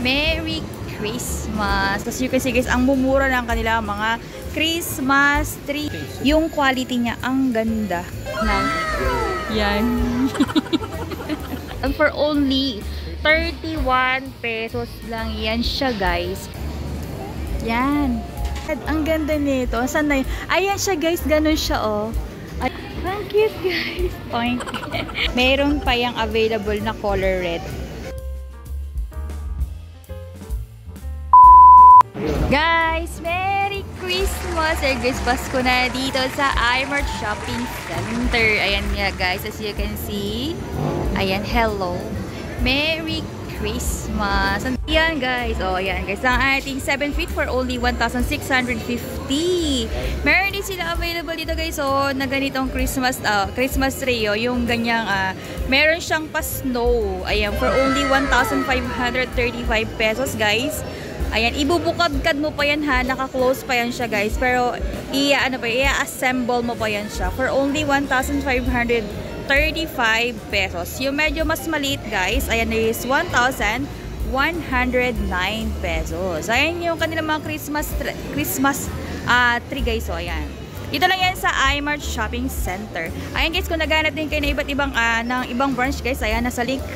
Merry Christmas! As you can see guys, ang mumura ng kanila mga Christmas tree. Yung quality niya, ang ganda. Yan. And for only 31 pesos lang yan siya guys. Yan. Ang ganda nito. Saan na yun? Ayan siya guys, ganun siya oh. Ay, ang cute guys. Point. Meron pa yung available na color red. Guys, Merry Christmas! Guys, Pasko na dito sa iMart Shopping Center. Ayan nga guys, as you can see. Ayan, hello. Merry Christmas! Ayan guys, oh ayan guys. Ang ating 7 feet for only 1,650. Meron din sila available dito guys, oh, na ganitong Christmas tree, oh, yung ganyang, meron siyang pa-snow. Ayan, for only 1,535 pesos guys. Ayan, ibubukad-kad mo pa yan ha, naka-close pa yan siya guys, pero i-assemble mo pa yan siya for only 1,535 pesos. Yung medyo mas maliit guys, ayan is 1,109 pesos. Ayan yung kanilang mga Christmas tree guys, so ayan. Dito lang yan sa iMart Shopping Center. Ayan guys, kung naghanap din kayo na iba't ibang ng ibang branch guys, ayan nasa link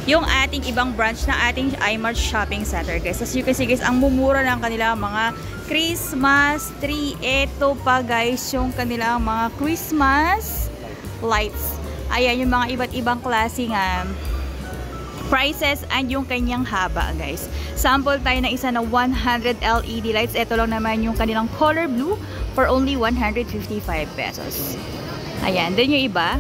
yung ating ibang branch na ating iMart Shopping Center guys. As you can see guys, ang mumura ng kanila mga Christmas tree. Ito pa guys yung kanilang mga Christmas lights. Ayan yung mga iba't ibang klaseng prices and yung kanyang haba guys. Sample tayo na isa na 100 LED lights. Ito lang naman yung kanilang color blue for only 155 pesos. Ayan, din yung iba.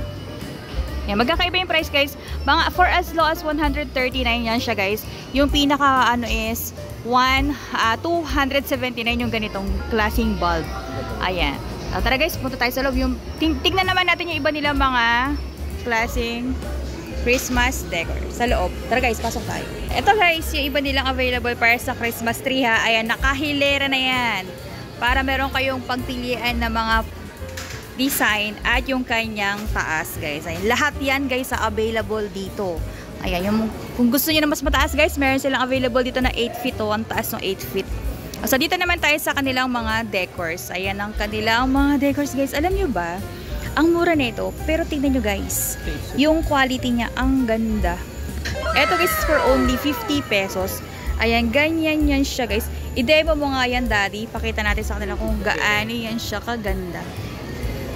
Yan, magkakaiba yung price guys. Mga for as low as 139 yan siya guys. Yung pinaka is 279 yung ganitong klaseng bulb. Ayan. Tara guys, punta tayo sa loob. Yung tignan naman natin yung iba nila mga klaseng Christmas decor sa loob. Tara guys, pasok tayo. Ito guys, yung iba nilang available para sa Christmas tree ha. Ayan, nakahilera na yan. Para meron kayong pagpilian na mga design at yung kanyang taas guys. Ayan, lahat yan guys sa available dito. Ayan, yung, kung gusto niyo na mas mataas guys, meron silang available dito na 8 feet o ang taas ng 8 feet. So dito naman tayo sa kanilang mga decors. Ayan ang kanilang mga decors guys. Alam nyo ba, ang mura nito, pero tingnan nyo guys, yung quality niya ang ganda. Eto guys for only 50 pesos. Ayan, ganyan yan siya guys. I-demo mo nga yan daddy, pakita natin sa kanila kung gaano yan siya kaganda.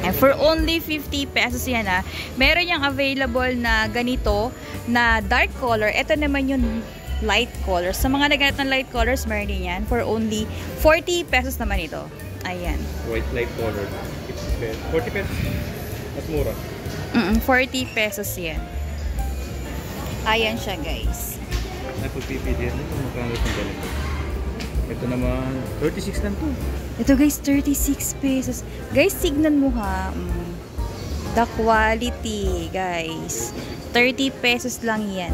And for only 50 pesos yan ha. Meron yung available na ganito na dark color. Ito naman yung light colors. Sa mga naganap ng light colors, meron din yan. For only 40 pesos naman ito. Ayan. White light color. 40 pesos. Mas mura. 40 pesos yan. Ayan siya guys. Napagpipili yan. Ito magkano itong ganito. Ito naman, 36 lang to. Ito guys, 36 pesos. Guys, tignan mo ha. The quality, guys. 30 pesos lang yan.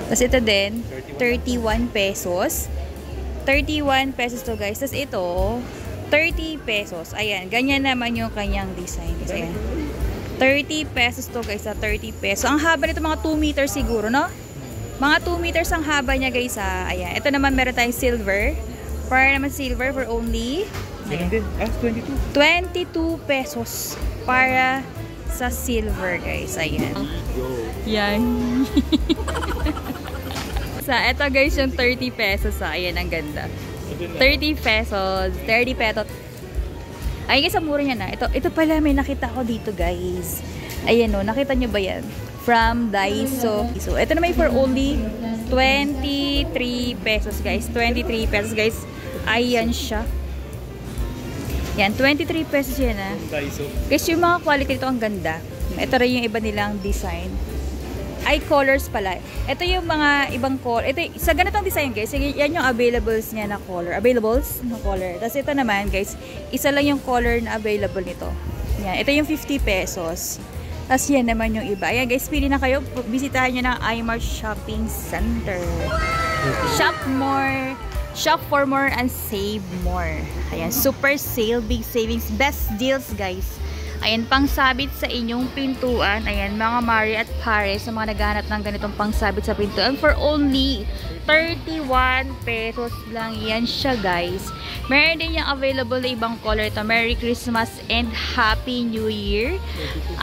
Tapos ito din, 31 pesos. 31 pesos to guys. Tapos ito, 30 pesos. Ayan, ganyan naman yung kanyang design. Ayan. 30 pesos to guys, 30 pesos. Ang haba nito mga 2 meters siguro, no? Mga 2 meters ang haba niya guys ha. Ayan. Ito naman meron tayong silver. Para naman silver for only 22. 22 pesos para sa silver guys. Ayan. Yan. Ito guys yung 30 pesos ha. Ayan ang ganda. 30 pesos. 30 pesos. Ay guys, ang mura niya na. Ito pala may nakita ko dito guys. Ayan o. Nakita nyo ba yan? From Daiso. So, ito naman for only 23 pesos guys. 23 pesos guys. Ayan siya. Yan, 23 pesos yan ha. Daiso. Guys, yung mga quality ito ang ganda. Ito rin yung iba nilang design. Ay, colors pala. Ito yung mga ibang color. Ito, sa ganitong design guys, yan yung availables niya na color. Availables na color. Tapos ito naman guys, isa lang yung color na available nito. Yan, ito yung 50 pesos. Tapos yan naman yung iba. Ayan guys, pili na kayo. Bisitahan nyo ng iMart Shopping Center. Shop more. Shop for more and save more. Ayan, super sale, big savings, best deals guys. Ayan, pangsabit sa inyong pintuan. Ayan, mga Mari at Pare, sa mga naghahanap ng ganitong pangsabit sa pintuan, for only 31 pesos lang yan siya, guys. Meron din yung available na ibang color ito. Merry Christmas and Happy New Year.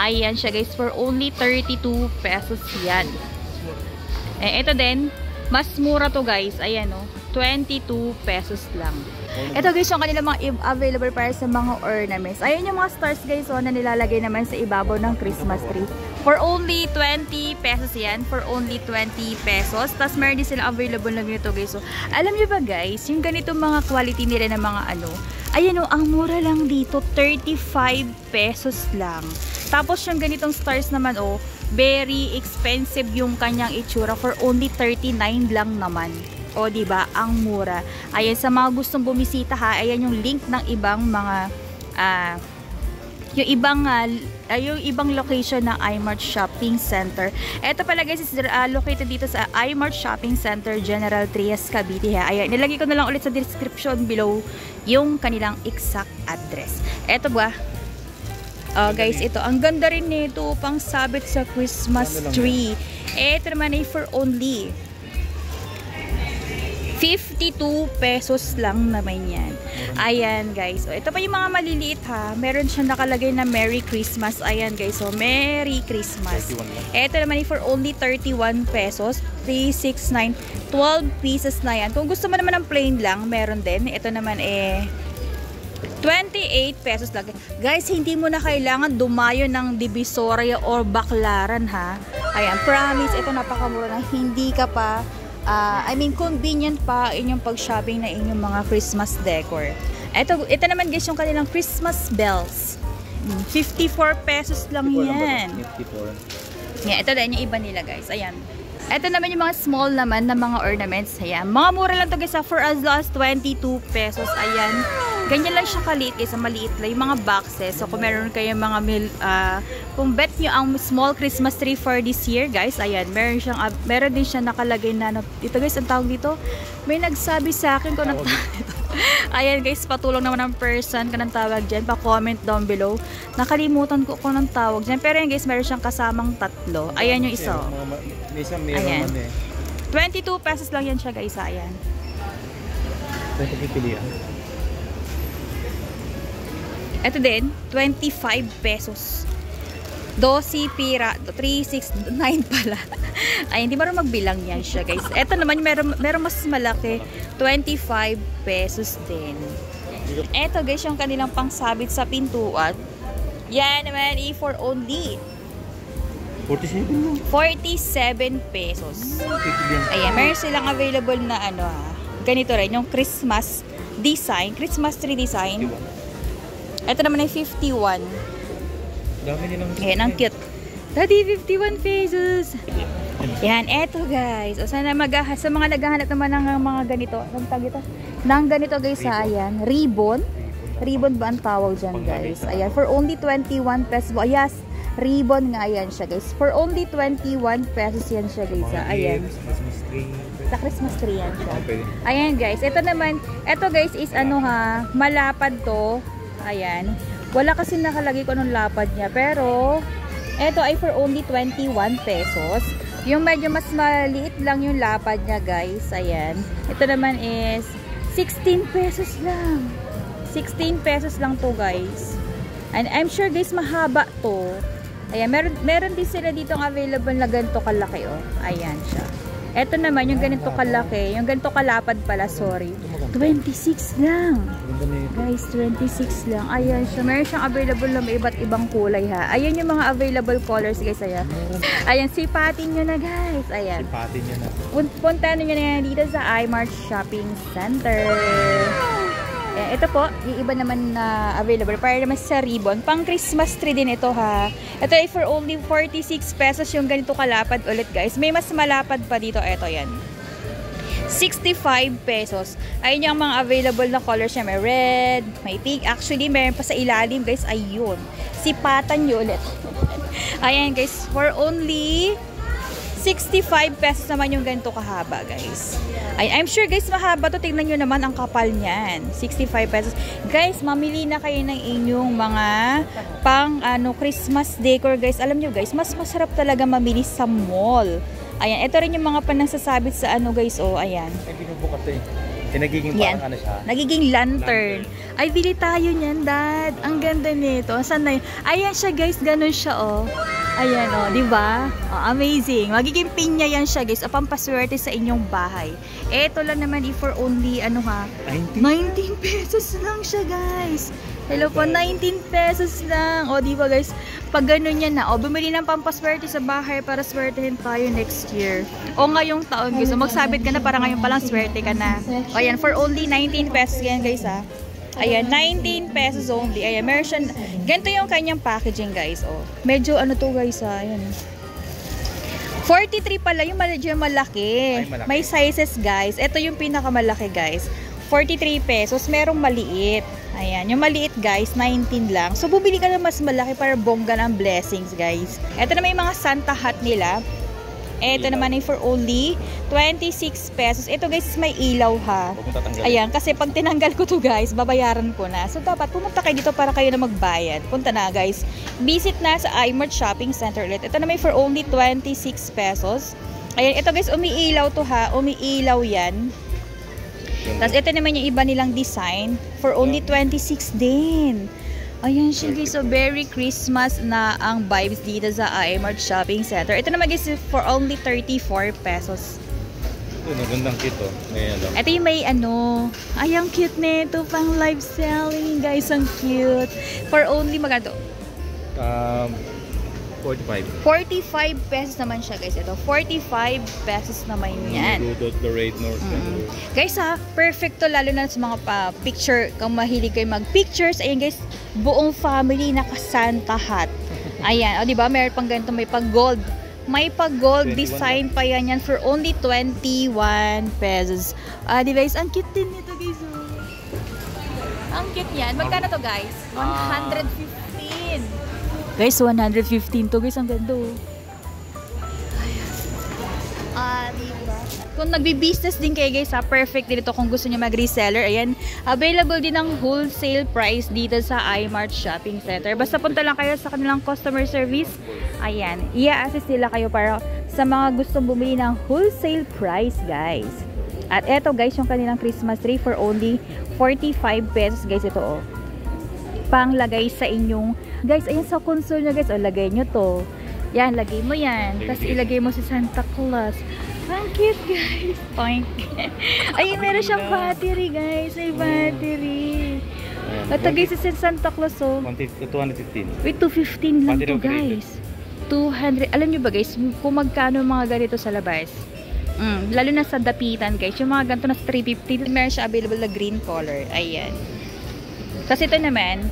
Ayan siya, guys, for only 32 pesos yan. Eh, ito din, mas mura to, guys. Ayan, oh, 22 pesos lang. Ito, guys, yung kanila mga available para sa mga ornaments. Ayan yung mga stars, guys, oh, na nilalagay naman sa ibabaw ng Christmas tree. For only 20 pesos yan. For only 20 pesos. Tapos meron din sila available na ganito, guys. So, alam nyo ba, guys, yung ganito mga quality nila ng mga ano, ayan o, ang mura lang dito, 35 pesos lang. Tapos yung ganitong stars naman, oh, very expensive yung kanyang itsura. For only 39 lang naman. O, diba? Ang mura. Ayan, sa mga gustong bumisita, ha, ayan yung link ng ibang mga yung ibang location ng iMart Shopping Center. Ito pala, guys, is located dito sa iMart Shopping Center, General Trias, Cavite. Ayan, nilagay ko na lang ulit sa description below yung kanilang exact address. Ito ba? Guys, ito. Ang ganda rin nito, pang sabit sa Christmas tree. Ito naman ay for only 52 pesos lang naman yan. Ayan, guys. O, ito pa yung mga maliliit, ha. Meron siyang nakalagay na Merry Christmas. Ayan, guys. So, Merry Christmas. Ito naman for only 31 pesos. 3, 6, 9, 12 pieces na yan. Kung gusto mo naman ng plain lang, meron din. Ito naman 28 pesos lang. Guys, hindi mo na kailangan dumayo ng Divisoria or Baclaran, ha. Ayan, promise. Ito napakamura na. Hindi ka pa convenient pa inyong pag-shopping na inyong mga Christmas decor. Ito naman, guys, yung kanilang Christmas bells. 54 pesos lang yan. 54. Yeah, ito din yung iba nila, guys. Ayan. Ito naman yung mga small naman na mga ornaments. Ayan. Mga mura lang to, guys, for as low as 22 pesos. Ayan. Ganyan lang siya kaliit, guys. Maliit lang yung mga boxes. So, kung meron kayong mga kung bet nyo ang small Christmas tree for this year, guys, ayan, meron din siya nakalagay na, ito, guys, ang tawag dito, may nagsabi sa akin kung ayan, guys, patulong naman ng person kung ang tawag dyan, pa-comment down below. Nakalimutan ko kung ang tawag dyan, pero yan, guys, meron siyang kasamang tatlo. Ayan yung isa. Ayan. 22 pesos lang yan siya, guys, ayan. Ito din, 25 pesos. 12 pira, 3, 6, 9 pala. Ay, hindi marunong magbilang yan siya, guys. Ito naman, meron mas malaki, 25 pesos din. Ito, guys, yung kanilang pangsabit sa pintuan. Yan naman, for only 47 pesos. Ayan, meron silang available na ganito rin, yung Christmas design, Christmas tree design. Ito naman ay 51. Dami nilang. Ayan, ang cute. Daddy, 51 pesos. Yan, eto, guys. O, sana sa mga naghahanap naman ng mga ganito. Anong tawag ito? Nang ganito, guys, ayan. Ribbon. Ribbon ba ang tawag dyan, guys? Ayan, for only 21 pesos. Yes, ribbon nga yan siya, guys. For only 21 pesos yan siya, guys. Ayan. Sa Christmas tree yan siya. Ayan, guys. Ito naman, ito, guys, is malapad to. Ayan. Wala kasi nakalagay ko anong lapad niya. Pero, ito ay for only 21 pesos. Yung medyo mas maliit lang yung lapad niya, guys. Ayan. Ito naman is 16 pesos lang. 16 pesos lang to, guys. And I'm sure, guys, mahaba to. Ayan. Meron din sila dito available na ganito kalaki, oh. Ayan siya. Ito naman, yung ganito kalaki. Yung ganito kalapad pala, sorry. 26 lang. Guys, 26 lang. Ayan siya. Meron siyang available na may iba't ibang kulay, ha. Ayan yung mga available colors, guys. Ayan, sipatin nyo na, guys. Ayan. Sipatin nyo na. Punta nyo na yan dito sa iMart Shopping Center. Ayan, ito po, yung iba naman na available. Para naman sa ribbon. Pang Christmas tree din ito, ha. Ito ay for only 46 pesos yung ganito kalapad ulit, guys. May mas malapad pa dito. Ito, yan. 65 pesos. Ayun yung mga available na colors niya. May red, may pink. Actually, meron pa sa ilalim, guys. Ayun. Sipatan nyo ulit. Ayan, guys. For only 65 pesos naman yung ganito kahaba, guys. Ay, I'm sure, guys, mahaba to. Tingnan nyo naman ang kapal niyan. 65 pesos. Guys, mamili na kayo ng inyong mga pang Christmas decor, guys. Alam nyo, guys, mas masarap talaga mamili sa mall. Ayan, ito rin yung mga panagsasabit sa guys, oh, ayan. Ay, binubukas eh. Nagiging parang siya? Nagiging lantern. Ay, bili tayo niyan, Dad. Ang ganda nito. Saan na yun? Ayan siya, guys. Ganun siya, oh. Ayan, oh. Diba? Oh, amazing. Magiging pinya yan siya, guys. O, pampaswerte sa inyong bahay. Ito lang naman, for only, 19 pesos lang siya, guys. Hello po, 19 pesos lang. O, diba, guys? Pag ganun yan na, o, bumili ng pampaswerte sa bahay para swertehin tayo next year. O, ngayong taon, guys. So, magsabit ka na para ngayon palang swerte ka na. O, ayan, for only 19 pesos yan, guys, ha. Ayan, 19 pesos only. Ayan, meron siya. Ganito yung kanyang packaging, guys. Oh. Medyo to, guys, ha. Ayan. 43 pala yung medyo malaki. Ay, may sizes, guys. Ito yung pinakamalaki, guys. 43 pesos. Merong maliit. Ayan, yung maliit, guys, 19 lang. So, bumili ka na mas malaki para bongga ng blessings, guys. Ito na may mga Santa hat nila. Ito naman ay for only 26 pesos. Ito, guys, may ilaw, ha. Ayan, kasi pag tinanggal ko to, guys, babayaran ko na. So, dapat pumunta kayo dito para kayo na magbayad. Punta na, guys. Visit na sa iMart Shopping Center ulit. Ito na may for only 26 pesos. Ayan, ito, guys, umiilaw to, ha. Umiilaw yan. Tapos, ito naman yung iba nilang design for only 26 din. Ayan siya, guys. So, very Christmas na ang vibes dito sa iMart Shopping Center. Ito naman, guys, for only 34 pesos. Ito, magandang kit, oh. Ayan, oh. Ito yung may ay, ang cute nito. Pang live selling, guys. Ang cute. For only, maganda. 45. 45 pesos naman siya, guys. Ito, 45 pesos naman yan. The Red North. Guys, ha, perfect to, lalo na sa mga picture. Kung mahilig kayo mag-pictures, ayan, guys, buong family naka-Santa hat. Ayan, o, diba, meron pang ganito, may pag-gold. May pag-gold design pa yan for only 21 pesos. Diba, guys, ang cute din nito, guys. Ang cute yan. Magkano to, guys? 115. Guys, 115 to, guys. Ang ganda, oh. Diba? Kung nagbi-business din kayo, guys, ha, perfect din ito kung gusto niyo mag-reseller. Ayan, available din ang wholesale price dito sa iMart Shopping Center. Basta punta lang kayo sa kanilang customer service. Ayan, i-assist nila kayo para sa mga gustong bumili ng wholesale price, guys. At eto, guys, yung kanilang Christmas tree for only 45 pesos, guys. Ito, oh. Panglagay sa inyong, guys, ayan sa console nyo, guys. O, lagay nyo to. Yan, lagay mo yan. Tapos ilagay mo si Santa Claus. Ang cute, guys. Poink. Ayun, meron siyang battery, guys. May battery. Ito, guys, si Santa Claus, oh. 215. Wait, 215 lang to, guys. 200. Alam nyo ba, guys, kung magkano mga ganito sa labas? Lalo na sa dapitan, guys. Yung mga ganito na 350. Meron siya available na green color. Ayan. Tapos ito naman,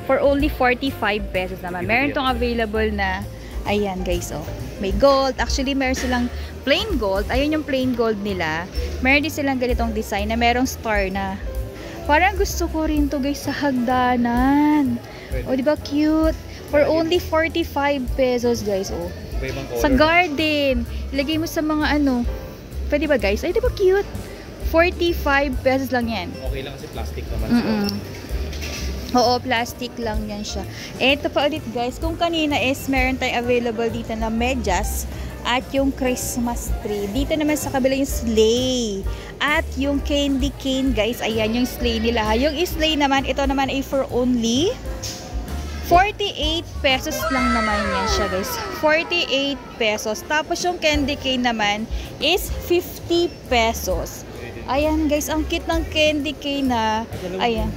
for only 45 pesos naman. Meron tong available na, ayan, guys, oh. May gold. Actually, meron silang plain gold. Ayun yung plain gold nila. Meron din silang ganitong design na merong star na. Parang gusto ko rin to, guys, sa hagdanan. O, diba cute? For only 45 pesos, guys, oh. Sa garden. Ilagay mo sa mga pwede ba, guys? Ay, diba cute? 45 pesos lang yan. Okay lang kasi plastic naman. Oo, plastic lang yan siya. Ito pa ulit, guys. Kung kanina is meron tayong available dito na medyas at yung Christmas tree. Dito naman sa kabila yung sleigh. At yung candy cane, guys. Ayan yung sleigh nila. Yung sleigh naman, ito naman ay for only 48 pesos lang naman yan siya, guys. 48 pesos. Tapos yung candy cane naman is 50 pesos. Ayan, guys. Ang cute ng candy cane na. Ayan.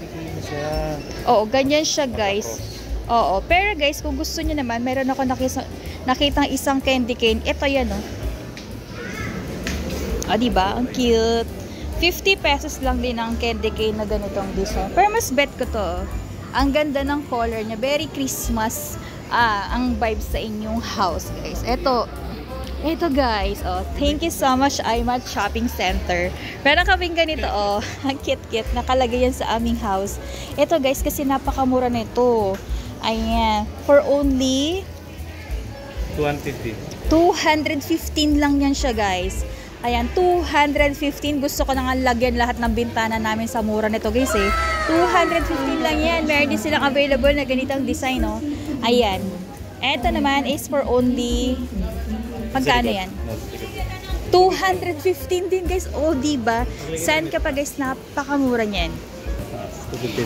Oo, ganyan siya, guys. Oo, pero guys, kung gusto niyo naman, meron ako nakitang isang candy cane. Ito yan, oh. Diba? Ang cute. 50 pesos lang din ang candy cane na ganitong design. Pero mas bet ko to. Ang ganda ng color niya. Very Christmas ang vibes sa inyong house, guys. Ito, guys, oh, thank you so much, iMart Shopping Center. Meron kaming ganito, oh, ang cute-cute, nakalagay yan sa aming house. Ito, guys, kasi napakamura nito. Ayan, for only 250. 215 lang yan siya, guys. Ayan, 215. Gusto ko na nga lagyan lahat ng bintana namin sa mura nito, guys, eh. 215 lang yan. Meron din silang available na ganitong design, no? Ayan. Eto naman is for only... Magkano yan? 215 din, guys. O, diba? Saan ka pa, guys? Napakamura niyan.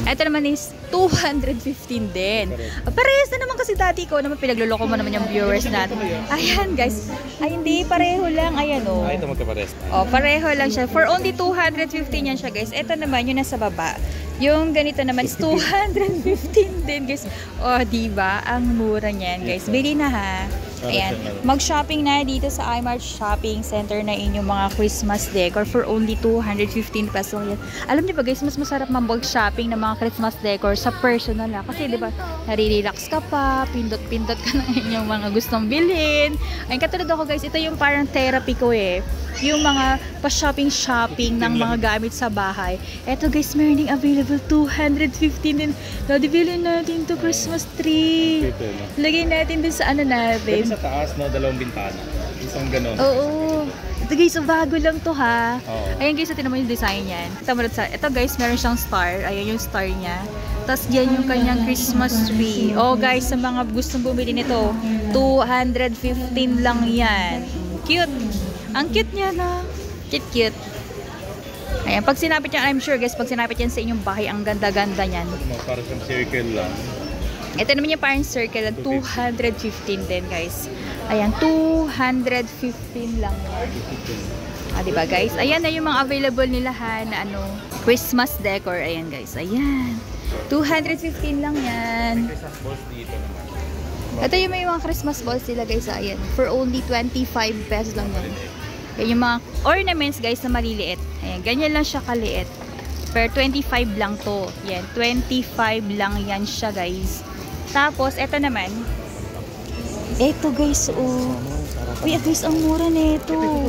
Ito naman is 215 din. Parehas na naman kasi dati ko naman pinagluloko mo naman yung viewers natin. Ayan, guys. Ay, hindi. Pareho lang. Ayan, oh. Ito magkapares. Oh, pareho lang siya. For only 215 yan siya, guys. Ito naman, yung nasa baba. Yung ganito naman is 215 din, guys. Oh, diba? Ang mura niyan, guys. Bili na, ha? Ayan. Mag-shopping na dito sa iMart Shopping Center na inyong mga Christmas decor for only 215 pesos. Yan. Alam niyo ba, guys, mas masarap mag-shopping ng mga Christmas decor sa personal na. Kasi, di ba, nare-relax ka pa, pindot-pindot ka na inyong mga gustong bilhin. Ayun, katulad ako, guys, ito yung parang therapy ko, eh. Yung mga pa-shopping-shopping ng mga gamit sa bahay. Eto, guys, meron ding available 215 din. Daddy, bilhin natin to Christmas tree. Lagay natin din sa ano natin. Sa taas, no, dalawang bintana. Isang ganon. Oo. Ito, guys, bago lang to, ha. Oo. Ayan, guys, ito naman yung design yan. Ito, guys, meron siyang star. Ayan yung star niya. Tapos, yan yung kanyang Christmas tree. Oh, guys, sa mga gustong bumili nito, 215 lang yan. Cute. Ang cute niya na. Cute. Ayan, pag sinapit yan, I'm sure, guys, pag sinapit yan sa inyong bahay, ang ganda-ganda niyan. Parang siyang circle lang. Ito naman yung parang circle, 215 din, guys. Ayan, 215 lang yan. Ah, diba, guys? Ayan na yung mga available nila, ha, na ano, Christmas decor. Ayan, guys. Ayan. 215 lang yan. Christmas balls dito naman. Ito yung may mga Christmas balls nila, guys. Ayan. For only 25 pesos lang yan. Ayan yung mga ornaments, guys, na maliliit. Ayan, ganyan lang siya kaliit. Pero 25 lang to. Yan, 25 lang yan siya, guys. Tapos, eto naman. Eto, guys, oh. Uy, guys, ang mura nito.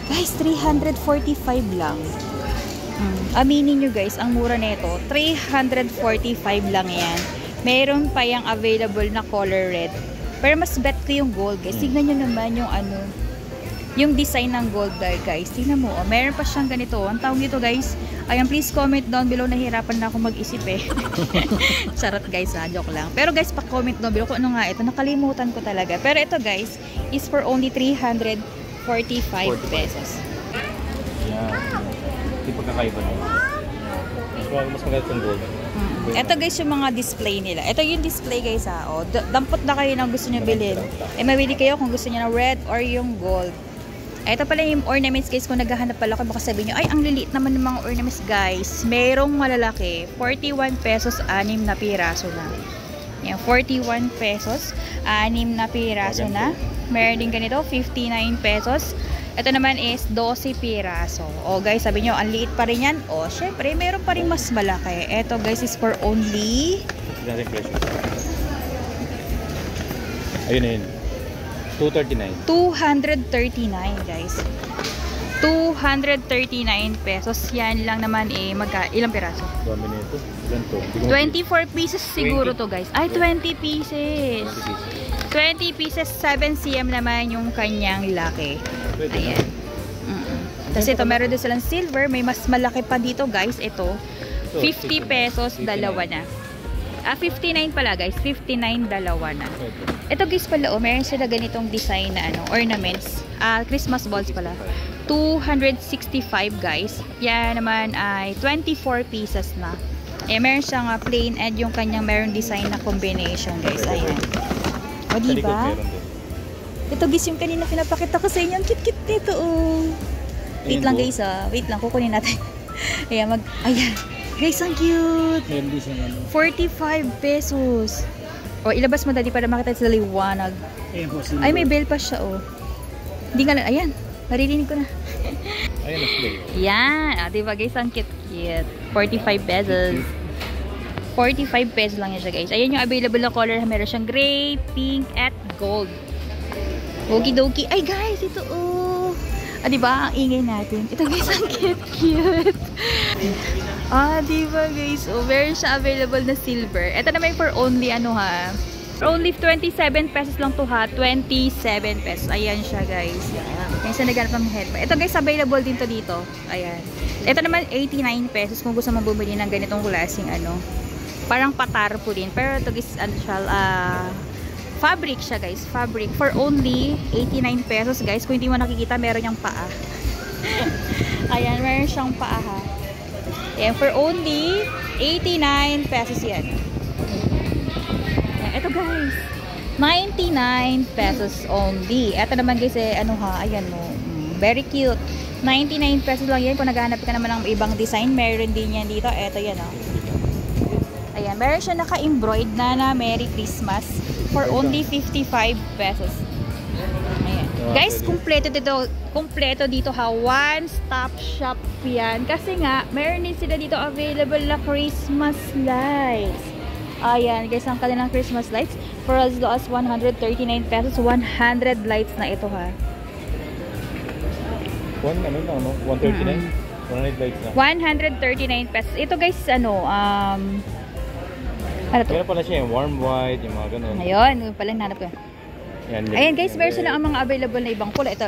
Guys, 345 lang. Aminin nyo, guys, ang mura nito. 345 lang yan. Meron pa yung available na color red. Pero mas bet ko yung gold, guys. Tignan nyo naman yung ano, yung design ng gold there, guys. Tingnan mo, oh, meron pa siyang ganito. Ang tawag dito, guys. Ayan, please comment down below. Nahirapan na ako mag-isip, eh. Charot, guys, ha. Joke lang. Pero, guys, pa-comment down below kung ano nga ito. Nakalimutan ko talaga. Pero ito, guys, is for only 345 pesos. Yan. Hindi pagkakaiba na. Mas maganda itong gold. Ito, guys, yung mga display nila. Ito yung display, guys, ha. O, dampot na kayo ng gusto nyo bilhin. Eh, mabili kayo kung gusto nyo na red or yung gold. Ito pala yung ornaments, guys. Kung naghahanap pala ko, baka sabihin nyo, ay, ang liliit naman ng mga ornaments, guys. Merong malalaki. 41 pesos, 6 na piraso na. Yan, 41 pesos, 6 na piraso na. Meron din ganito, 59 pesos. Ito naman is 12 piraso. O, guys, sabi nyo, ang liit pa rin yan. O, syempre, meron pa rin mas malaki. Ito, guys, is for only... Ayun na yun. 239. 239, guys. 239 pesos. Yan lang naman, eh, ilang piraso? Dami nito. Ilan to? 24 pieces siguro to, guys. Ay, 20 pieces. 20 pieces, 7 cm naman yung kanyang laki. Ayan. Tapos ito, meron din silang silver. May mas malaki pa dito, guys. Ito, 50 pesos, dalawa na. 59 pala, guys. 59, dalawa na. Ito, guys, pala, oh, meron sila ganitong design na ano, ornaments. Christmas balls pala. 265, guys. Yan naman ay 24 pieces na. Eh, meron siyang plain and yung kanyang meron design na combination, guys. Ayan. O, diba? Ito, guys, yung kanina pinapakita ko sa inyo. Ang cute-cute nito, oh. Wait lang, guys, ah. Wait lang, kukunin natin. Ayan, ayan. Guys, ang cute. 45 pesos. O, ilabas mo dali para makita sa liwanag. Ay, may bell pa siya, oh. Hindi nga lang, ayan. Naririnig ko na. Ayan, display. Yan. Ah, diba, guys, ang cute-cute. 45 pesos. 45 pesos lang yan siya, guys. Ayan yung available na color. Meron siyang gray, pink, at gold. Okie-dokie. Ay, guys, ito, oh. Ah, diba? Ang ingay natin. Ito, guys, ang cute-cute. Ah, diba, guys? Oh, meron siya available na silver. Ito naman for only, ano ha, Only 27 pesos lang to ha. 27 pesos. Ayan siya guys. Ayan siya naghanap ng headband. Ito guys, available din to dito. Ayan. Ito naman 89 pesos kung gusto mong bumili ng ganitong klaseng ano. Parang patarpo din. Pero ito guys, ano siya, fabric siya guys. Fabric. For only 89 pesos guys. Kung hindi mo nakikita, meron yung paa. Ayan, meron siyang paa ha. Ayan, for only 89 pesos yan. Ayan, ito guys. 99 pesos only. Ito naman guys, ano ha, ayan mo. Very cute. 99 pesos lang yan. Kung naghahanap ka naman ng ibang design, meron din yan dito. Ito yan o. Ayan, meron siya naka-embroid na Merry Christmas for only 55 pesos. Ayan. Guys, kumpleto dito ha. One-stop shop yan. Kasi nga, meron din sila dito available na Christmas lights. Ayan, guys, ang kanilang Christmas lights for as low as 139 pesos. 100 lights na ito ha. 139? 100 lights na. 139 pesos. Ito guys, ano to? Kaya pala siya yung warm white, yung mga ganun. Ayun, palang nanap ko. Ayan guys, meron silang ang mga available na ibang kulay. Ito,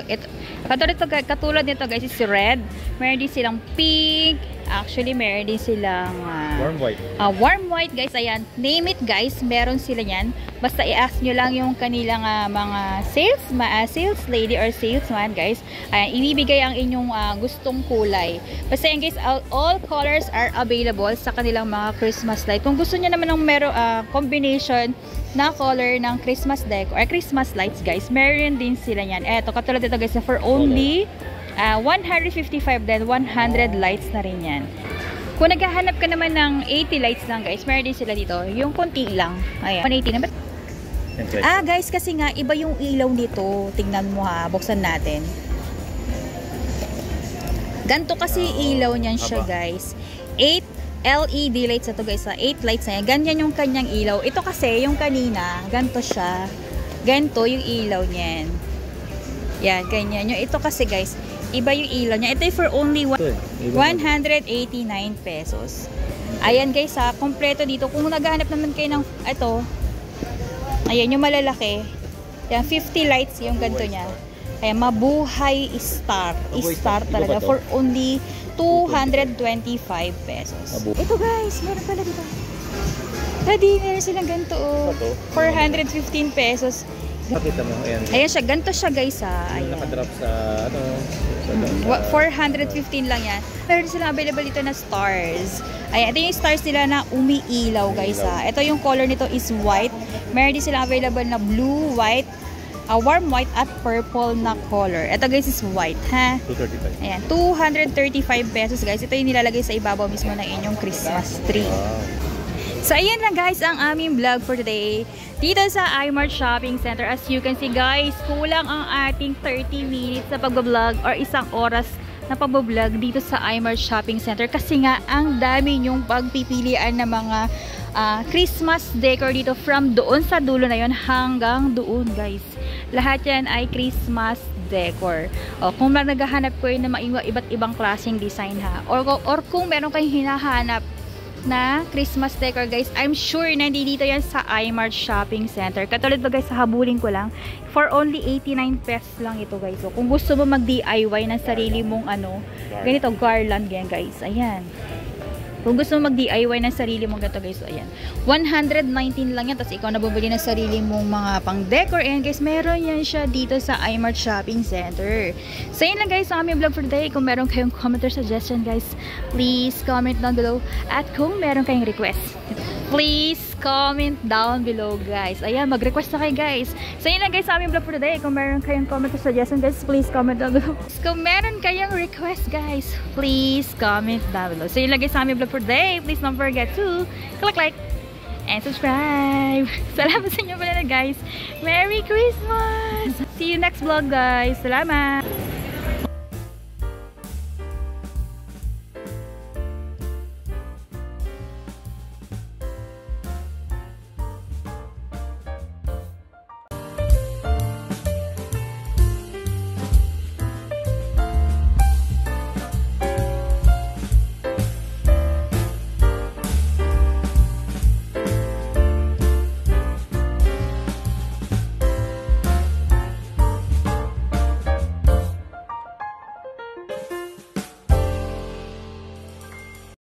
katulad nito guys is red. Meron din silang pink. Actually, meron din silang warm white. Warm white guys. Ayan, name it guys. Meron sila yan. Basta i-ask nyo lang yung kanilang mga sales lady or salesman guys. Ayan, ibibigay ang inyong gustong kulay. Basta yan guys, all colors are available sa kanilang mga Christmas light. Kung gusto nyo naman ng combination na color ng Christmas deck or Christmas lights guys, meron din sila yan. Eto, katulad ito guys, for only 155 din, 100 lights na rin yan. Kung naghahanap ka naman ng 80 lights lang guys, meron din sila dito. Yung konti lang. Ayan, 180 naman. Guys, kasi nga, iba yung ilaw nito. Tingnan mo ha, buksan natin. Ganto kasi ilaw niyan siya guys. 8 LED lights na to guys, 8 lights na yan. Ganyan yung kanyang ilaw. Ito kasi, yung kanina, ganto siya. Ganto yung ilaw niyan. Yan, ganyan. Yung ito kasi guys, iba yung ilaw niya. Ito for only 189 pesos. Ayan guys ha, kompleto dito. Kung naghahanap naman kayo ng, ito, ayan yung malalaki. Yan, 50 lights yung ganto niya. Ayan, mabuhay star. Star talaga. For only 225 pesos. Ito guys, meron pala dito. Ready, meron silang ganito. 415 pesos. Pakita mo, ayan. Ayan siya, ganito siya guys ha. Ayan. Nakadrop sa, 415 lang yan. Meron silang available dito na stars. Ayan, ito yung stars nila na umiilaw guys ha. Ito yung color nito is white. Meron din silang available na blue, white, warm white at purple na color. Ito guys is white ha. 235. Ayan, 235 pesos guys. Ito yung nilalagay sa ibabaw mismo ng inyong Christmas tree. So ayan lang guys ang aming vlog for today dito sa iMart Shopping Center. As you can see guys, kulang ang ating 30 minutes na pagbablog or isang oras na pagbablog dito sa iMart Shopping Center kasi nga ang dami nyong pagpipilian ng mga Christmas decor dito from doon sa dulo na yon hanggang doon guys. Lahat yan ay Christmas decor. O, kung naghahanap ko yun na iba't ibang klaseng design ha. Or kung meron kayong hinahanap na Christmas decor guys, I'm sure nandito yan sa iMart Shopping Center. Katulad ba guys, habulin ko lang. For only 89 pesos lang ito guys. So, kung gusto mo mag-DIY ng sarili mong ganito, garland yan guys. Ayan. Kung gusto mo mag-DIY ng sarili mong ganito guys, ayan. 119 lang yan. Tapos ikaw na bumili ng sarili mong mga pang-decor. Ayan guys, meron yan siya dito sa iMart Shopping Center. So yun lang guys ang aming vlog for today. Kung meron kayong comment or suggestion guys, please comment down below. At kung meron kayong request, please comment down below guys. Ayan, mag-request na kayo guys. So yun lang guys sa aming vlog for today. Kung meron kayong comment or suggestion guys, please comment down below. Kung meron kayong request guys, please comment down below. So yun lang guys sa aming vlog for today. Please don't forget to click like and subscribe. Salamat sa inyo pala guys. Merry Christmas! See you next vlog guys. Salamat!